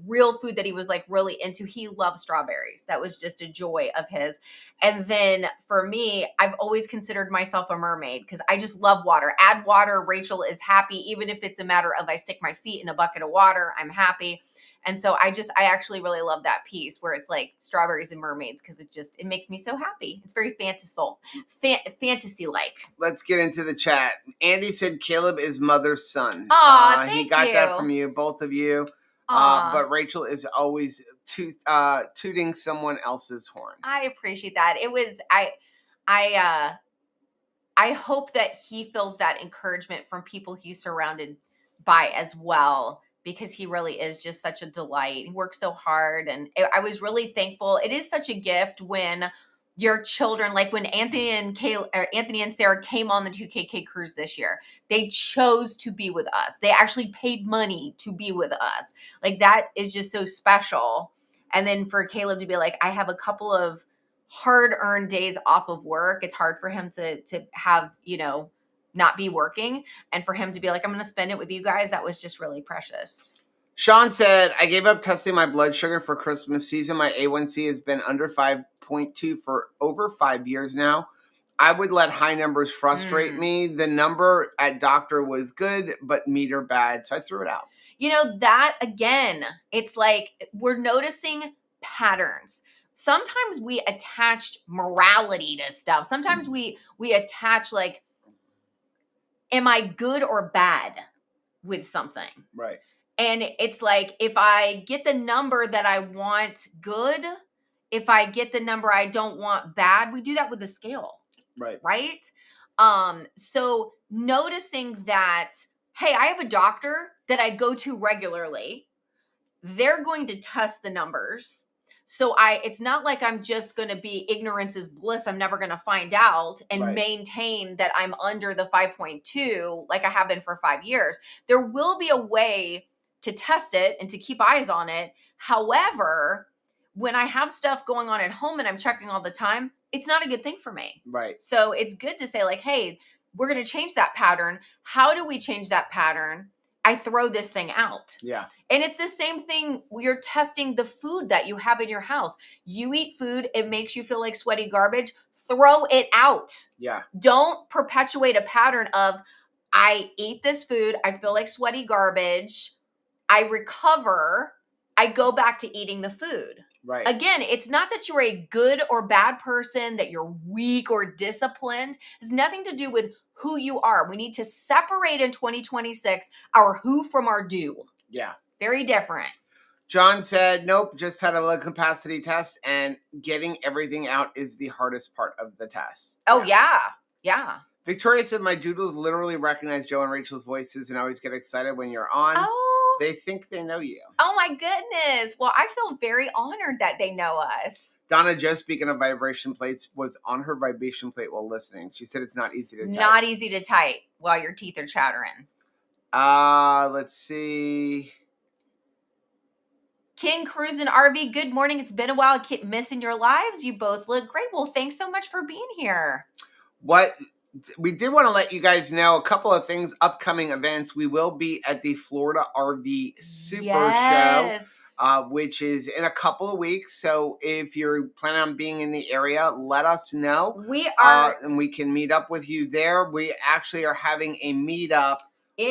real food that he was like really into, he loved strawberries. That was just a joy of his. And then for me, I've always considered myself a mermaid because I just love water. Add water, Rachel is happy. Even if it's a matter of I stick my feet in a bucket of water, I'm happy. And so I actually really love that piece where it's like strawberries and mermaids, because it makes me so happy. It's very fantasy-like. Let's get into the chat. Andy said Caleb is mother's son. Aw, thank you. He got that from you, both of you. But Rachel is always tooting someone else's horn. I appreciate that. It was, I hope that he feels that encouragement from people he's surrounded by as well, because he really is just such a delight. He works so hard, and I was really thankful. It is such a gift when your children, like when Anthony and Sarah came on the 2KK cruise this year, they chose to be with us. They actually paid money to be with us. Like, that is just so special. And then for Caleb to be like, I have a couple of hard-earned days off of work. It's hard for him to have, not be working, and for him to be like, I'm going to spend it with you guys. That was just really precious. Sean said, I gave up testing my blood sugar for Christmas season. My A1C has been under 5.2 for over 5 years now. I would let high numbers frustrate me. The number at doctor was good, but meter bad. So I threw it out. You know, that again, it's like we're noticing patterns. Sometimes we attached morality to stuff. Sometimes we attach like, am I good or bad with something? Right. And it's like, if I get the number that I want good, if I get the number I don't want bad, we do that with the scale. Right. Right? So noticing that, hey, I have a doctor that I go to regularly. They're going to test the numbers. So it's not like I'm just going to be ignorance is bliss. I'm never going to find out and maintain that I'm under the 5.2 like I have been for 5 years. There will be a way to test it and to keep eyes on it. However, when I have stuff going on at home and I'm checking all the time, it's not a good thing for me. Right. So it's good to say like, hey, we're going to change that pattern. How do we change that pattern? I throw this thing out. Yeah. And it's the same thing. You're testing the food that you have in your house. You eat food, it makes you feel like sweaty garbage. Throw it out. Yeah. Don't perpetuate a pattern of, I eat this food, I feel like sweaty garbage, I recover, I go back to eating the food. Right. Again, it's not that you're a good or bad person, that you're weak or disciplined. It has nothing to do with who you are. We need to separate in 2026 our who from our do. Yeah. Very different. John said, nope, just had a low capacity test, and getting everything out is the hardest part of the test. Oh, yeah. Yeah. Victoria said, my doodles literally recognize Joe and Rachel's voices and always get excited when you're on. Oh. They think they know you. Oh, my goodness. Well, I feel very honored that they know us. Donna, just speaking of vibration plates, was on her vibration plate while listening. She said it's not easy to type. Not easy to type while your teeth are chattering. Let's see. King Cruise and RV, good morning. It's been a while. I keep missing your lives. You both look great. Well, thanks so much for being here. What we did want to let you guys know a couple of things, upcoming events. We will be at the Florida RV Super Show, which is in a couple of weeks. So if you're planning on being in the area, let us know. We are. And we can meet up with you there. We actually are having a meetup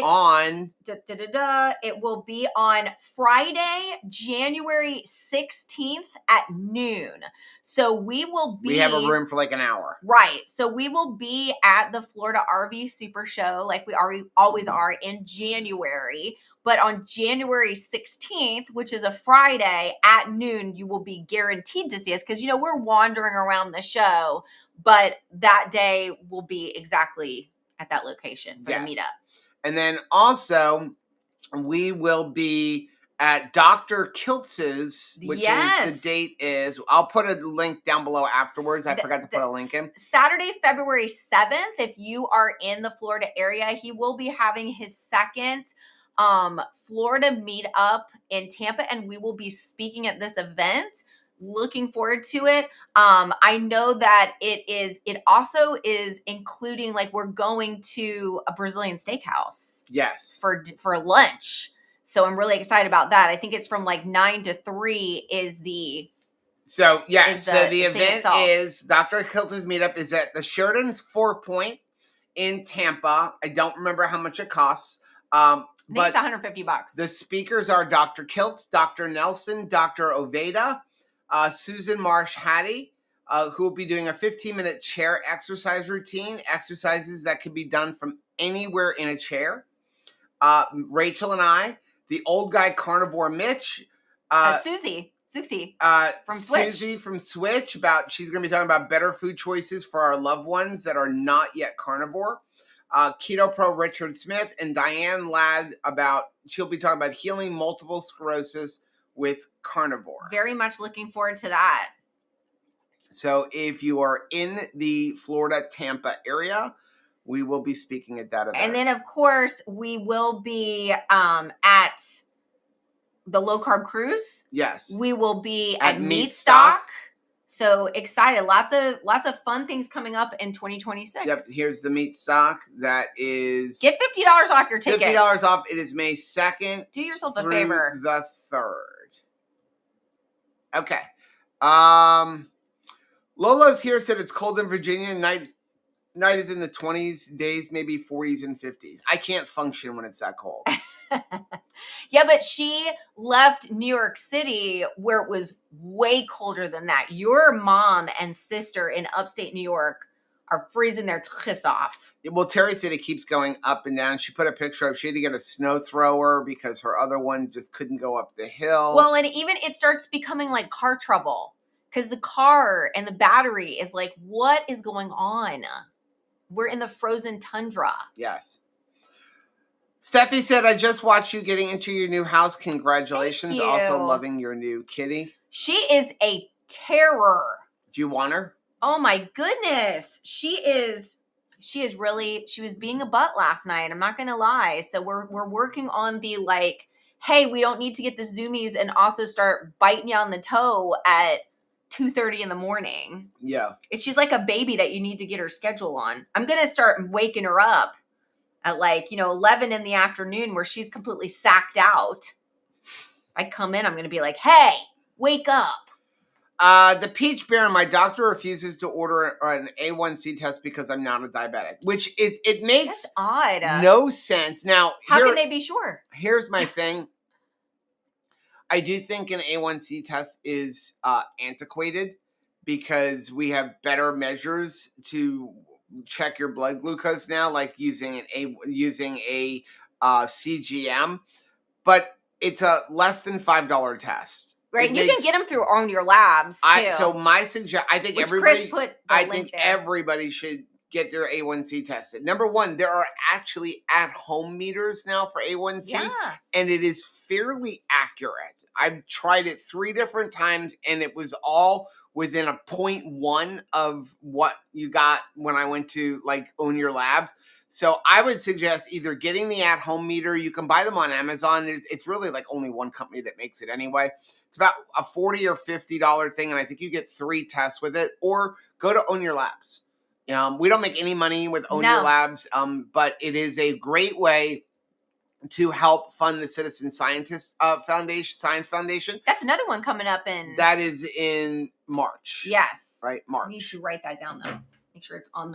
on. It will be on Friday, January 16th at noon. So we will be. We have a room for like an hour. Right. So we will be at the Florida RV Super Show like we always are in January. But on January 16th, which is a Friday at noon, you will be guaranteed to see us because, we're wandering around the show. But that day will be exactly at that location for the meetup. And then also, we will be at Dr. Kiltz's, which is, the date is, I'll put a link down below afterwards. I forgot to put a link in. Saturday, February 7th, if you are in the Florida area, he will be having his second Florida meetup in Tampa, and we will be speaking at this event. Looking forward to it. I know that it also is including, like, we're going to a Brazilian steakhouse. Yes. For lunch. So I'm really excited about that. I think it's from like 9 to 3 is the. So, yeah. So the event is Dr. Kiltz's meetup is at the Sheridan's 4 Point in Tampa. I don't remember how much it costs. I think it's $150. The speakers are Dr. Kiltz, Dr. Nelson, Dr. Oveda, Susan Marsh Hattie, who will be doing a 15-minute chair exercise routine, exercises that can be done from anywhere in a chair. Rachel and I, the old guy carnivore Mitch, Susie from Switch, she's going to be talking about better food choices for our loved ones that are not yet carnivore. Keto Pro Richard Smith and Diane Ladd she'll be talking about healing multiple sclerosis with carnivore. Very much looking forward to that. So if you are in the Florida, Tampa area, we will be speaking at that event. And then, of course, we will be at the Low Carb Cruise. Yes. We will be at Meat Stock. So excited. Lots of fun things coming up in 2026. Yep, here's the meat stock. That is Get $50 off your tickets. $50 off. It is May 2nd. Do yourself a through favor. The 3rd. Okay. Lola's here said it's cold in Virginia. Night is in the 20s, days maybe 40s and 50s. I can't function when it's that cold. Yeah, but she left New York City where it was way colder than that. Your mom and sister in upstate New York are freezing their tchis off. Well, Terry said it keeps going up and down. She put a picture up. She had to get a snow thrower because her other one just couldn't go up the hill. Well, and even it starts becoming like car trouble because the car and the battery is like, what is going on? We're in the frozen tundra. Yes. Steffi said, I just watched you getting into your new house. Congratulations. Thank you. Also loving your new kitty. She is a terror. Do you want her? Oh my goodness. She was being a butt last night. I'm not going to lie. So we're working on the like, hey, we don't need to get the zoomies and also start biting you on the toe at 2:30 in the morning. Yeah. She's like a baby that you need to get her schedule on. I'm going to start waking her up at like, 11 in the afternoon where she's completely sacked out. I come in, I'm going to be like, hey, wake up. The peach bear, my doctor refuses to order an A1C test because I'm not a diabetic, which it makes That's odd. no sense. Now, how can they be sure? Here's my thing. I do think an A1C test is antiquated because we have better measures to check your blood glucose now, like using a CGM, but it's a less than $5 test. Right, and you can get them through on your labs too. So my suggestion, I think everybody should get their A1C tested. Number one, there are actually at-home meters now for A1C, and it is fairly accurate. I've tried it 3 different times, and it was all within a 0.1 of what you got when I went to like Own Your Labs. So I would suggest either getting the at-home meter. You can buy them on Amazon. It's really like only one company that makes it anyway. It's about a $40 or $50 thing, and I think you get 3 tests with it. Or go to Own Your Labs. We don't make any money with Own Your Labs, but it is a great way to help fund the Citizen Science Foundation. That's another one coming up in. That is in March. Yes. Right, March. I need to write that down though. Make sure it's on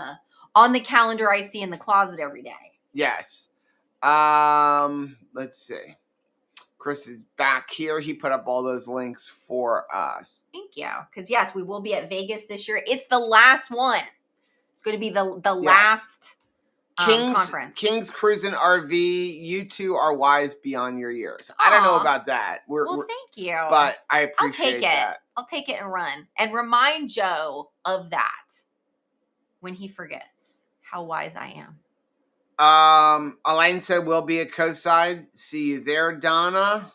the calendar I see in the closet every day. Yes. Let's see. Chris is back here. He put up all those links for us. Thank you. Because yes, we will be at Vegas this year. It's the last one. It's going to be the last conference. King's Cruising RV. You two are wise beyond your years. I don't know about that. Thank you. But I appreciate that. I'll take it and run. And remind Joe of that when he forgets how wise I am. Elaine said we'll be at Coastside. See you there, Donna.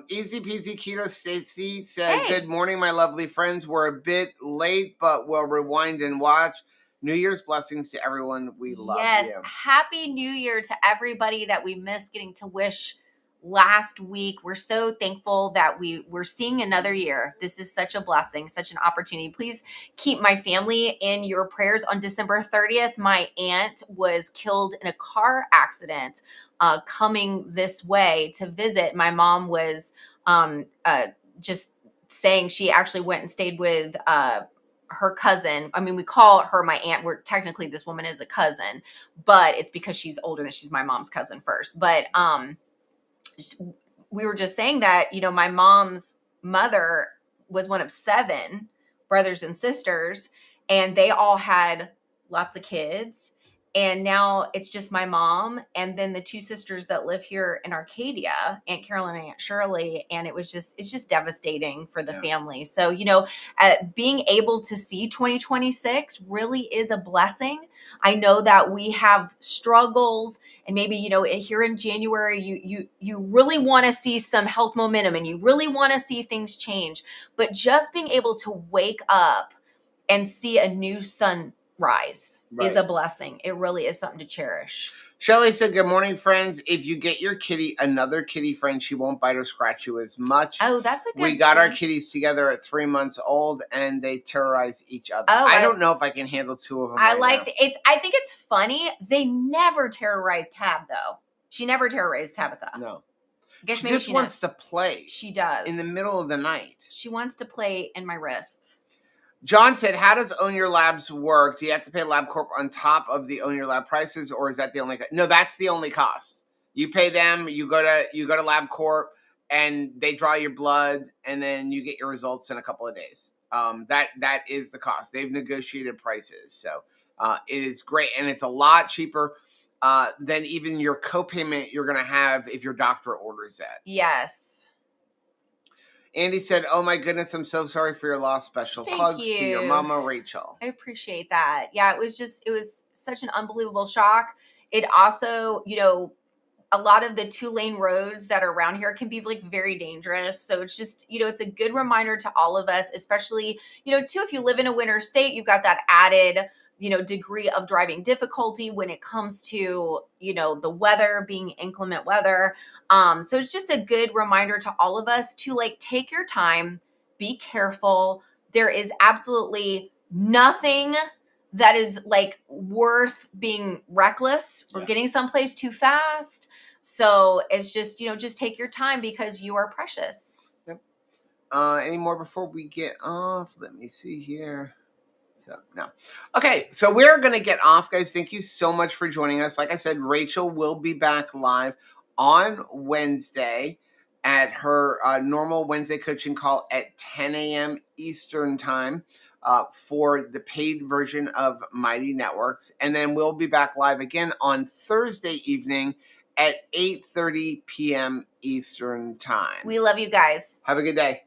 Easy Peasy Keto Stacy said, Good morning, my lovely friends. We're a bit late, but we'll rewind and watch. New Year's blessings to everyone. We love you. Yes, Happy New Year to everybody that we missed getting to wish last week. We're so thankful that we're seeing another year. This is such a blessing, such an opportunity. Please keep my family in your prayers. On December 30th, my aunt was killed in a car accident coming this way to visit. My mom was just saying she actually went and stayed with her cousin. I mean, we call her my aunt. We're technically, this woman is a cousin, but it's because she's older than she's my mom's cousin first. But we were just saying that, my mom's mother was one of 7 brothers and sisters, and they all had lots of kids. And now it's just my mom and then the 2 sisters that live here in Arcadia, Aunt Carolyn and Aunt Shirley. And it's just devastating for the family. So, being able to see 2026 really is a blessing. I know that we have struggles, and maybe, here in January, you really want to see some health momentum and you really want to see things change, but just being able to wake up and see a new sun rise is a blessing. It really is something to cherish. Shelly said, good morning, friends. If you get your kitty another kitty friend, she won't bite or scratch you as much. Oh, that's a good We got our thing. kitties together at 3 months old, and they terrorize each other. Oh, I don't know if I can handle 2 of them I right like now. I think it's funny. They never terrorized Tab, though. She never terrorized Tabitha. No. I guess She maybe just she wants knows. to play. She does. In the middle of the night. She wants to play in my wrist. John said, how does Own Your Labs work? Do you have to pay LabCorp on top of the Own Your Lab prices, or is that the only No, that's the only cost. You pay them, you go to LabCorp, and they draw your blood, and then you get your results in a couple of days. That is the cost. They've negotiated prices. So it is great, and it's a lot cheaper than even your copayment you're going to have if your doctor orders it. Yes. Andy said, oh my goodness, I'm so sorry for your loss. Special hugs to your mama, Rachel. I appreciate that. Yeah, it was such an unbelievable shock. It also, a lot of the 2-lane roads that are around here can be like very dangerous. So it's just, it's a good reminder to all of us, especially, too, if you live in a winter state, you've got that added, degree of driving difficulty when it comes to, the weather being inclement weather. So it's just a good reminder to all of us to like take your time, be careful. There is absolutely nothing that is like worth being reckless or getting someplace too fast. So it's just, just take your time because you are precious. Yep. Any more before we get off? Let me see here. So, no. Okay, so we're going to get off, guys. Thank you so much for joining us. Like I said, Rachel will be back live on Wednesday at her normal Wednesday coaching call at 10 a.m. Eastern time for the paid version of Mighty Networks. And then we'll be back live again on Thursday evening at 8:30 p.m. Eastern time. We love you guys. Have a good day.